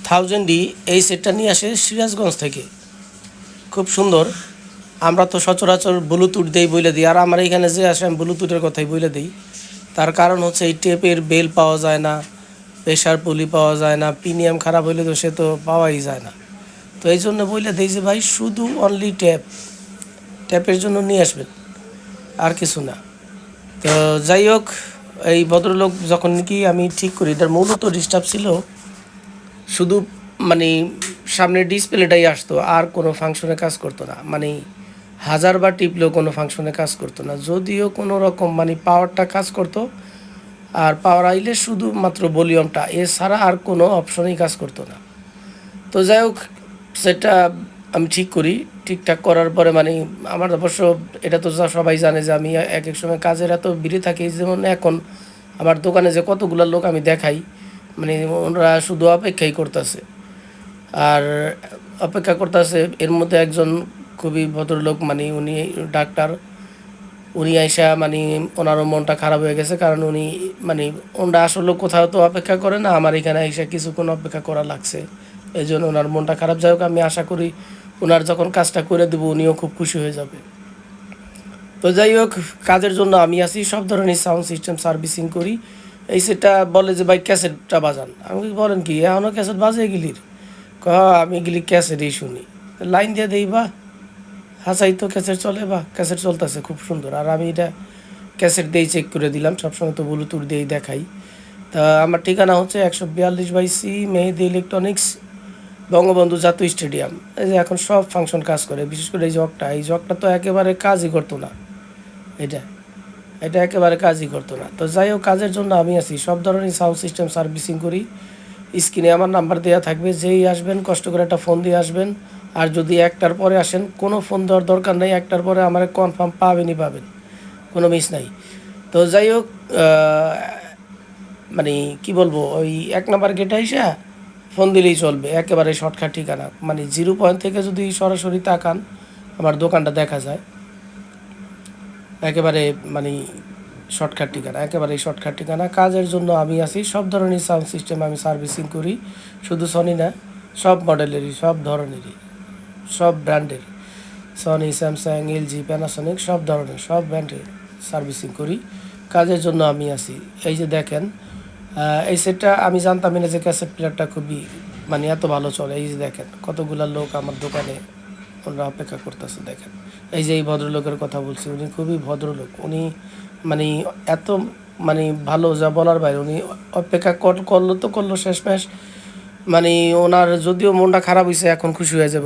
1000D এই সেটটা নিয়ে আসে সিরাজগঞ্জ থেকে। খুব সুন্দর। আমরা তো সচরাচর ব্লুটুথ দেই বলে দিই, আর আমার এখানে যে আসে আমি ব্লুটুথের কথাই বলে দিই। তার কারণ হচ্ছে এই টেপের বেল পাওয়া যায় না, প্রেশার পুলি পাওয়া যায় না, প্রিমিয়াম খারাপ হইলে তো সে তো পাওয়াই যায় না। তো এই জন্য বলে দিই যে ভাই শুধু অনলি ট্যাপের জন্য নিয়ে আসবেন, আর কিছু না। তো যাই হোক, এই ভদ্রলোক যখন কি আমি ঠিক করি, এটার মূলত ডিস্টার্ব ছিল শুধু মানে সামনের ডিসপ্লেটাই আসতো, আর কোনো ফাংশনে কাজ করতো না। মানে হাজারবার টিপলেও কোনো ফাংশনে কাজ করতো না, যদিও কোনো রকম মানে পাওয়ারটা কাজ করতো। আর পাওয়ার আইলে শুধুমাত্র ভলিউমটা, এছাড়া আর কোনো অপশনেই কাজ করতো না। তো যাই হোক, সেটা আমি ঠিক করি। ঠিকঠাক করার পরে মানে আমার অবশ্য এটা তো সবাই জানে যে আমি এক এক সময় কাজের এত ভিড়ে থাকি, যেমন এখন আমার দোকানে যে কতগুলো লোক আমি দেখাই, মানে ওনারা শুধু অপেক্ষাই করতেছে আর অপেক্ষা করতেছে। এর মধ্যে একজন খুবই ভদ্রলোক, মানে উনি ডাক্তার, উনি আইসা মানে ওনারও মনটা খারাপ হয়ে গেছে, কারণ উনি মানে ওনারা আসলে কোথাও তো অপেক্ষা করে না, আমার এখানে আইসা কিছুক্ষণ অপেক্ষা করা লাগছে, এই জন্য ওনার মনটা খারাপ। যাই হোক, আমি আশা করি ওনার যখন কাজটা করে দেবো উনিও খুব খুশি হয়ে যাবে। তো যাই হোক, কাজের জন্য আমি আছি, সব ধরনের সাউন্ড সিস্টেম সার্ভিসিং করি। এই সেটা বলে যে ভাই ক্যাসেটটা বাজান, আমি বলেন কি এখনও ক্যাসেট বাজে গেলির? আমি গেলি ক্যাসেটই শুনি, লাইন দিয়ে দেই বা হাসাই তো ক্যাসেট চলে, বা ক্যাসেট চলতেছে খুব সুন্দর। আর আমি এটা ক্যাসেট দিয়েই চেক করে দিলাম, সবসময় তো ব্লুটুথ দিয়েই দেখাই। তা আমার ঠিকানা হচ্ছে 142/C মেহেদি ইলেকট্রনিক্স, বঙ্গবন্ধু জাতীয় স্টেডিয়াম। এই যে এখন সব ফাংশন কাজ করে, বিশেষ করে এই জগটা তো একেবারে কাজই করতো না। এটা এটা একেবারে কাজই করতো না। তো যাই হোক, কাজের জন্য আমি আছি, সব ধরনের সাউন্ড সিস্টেম সার্ভিসিং করি। স্ক্রিনে আমার নাম্বার দেওয়া থাকবে, যেই আসবেন কষ্ট করে একটা ফোন দিয়ে আসবেন। আর যদি একটার পরে আসেন, কোনো ফোন দেওয়ার দরকার নেই, একটার পরে আমার কনফার্ম পাবেন, কোনো মিস নাই। তো যাই হোক, মানে কি বলবো, ওই 1 নাম্বার গেটে আইসা ফোন দিলেই চলবে, একেবারে শর্টকাট ঠিকানা। মানে 0 পয়েন্ট থেকে যদি সরাসরি তাকান আমার দোকানটা দেখা যায়, একেবারে মানে শর্টকাট ঠিকানা, একেবারেই শর্টকাট ঠিকানা। কাজের জন্য আমি আছি, সব ধরনের সাউন্ড সিস্টেম আমি সার্ভিসিং করি, শুধু সনি না, সব মডেলেরই, সব ধরনেরই, সব ব্র্যান্ডের, সনি, স্যামসাং, এলজি, প্যানাসনিক, সব ধরনের সব ব্র্যান্ডের সার্ভিসিং করি। কাজের জন্য আমি আছি। এই যে দেখেন, এই সেটটা আমি জানতামই না যে ক্যাসেট প্লেয়ারটা খুবই মানে এত ভালো চলে। এই যে দেখেন কতগুলা লোক আমার দোকানে ওনারা অপেক্ষা করতেছে। দেখেন, এই যে এই ভদ্রলোকের কথা বলছি, উনি খুবই ভদ্রলোক। উনি মানে এত মানে ভালো, যা বলার বাইরে। উনি অপেক্ষা করলো তো করলো শেষমেশ, মানে ওনার যদিও মনটা খারাপ হয়েছে, এখন খুশি হয়ে যাবে।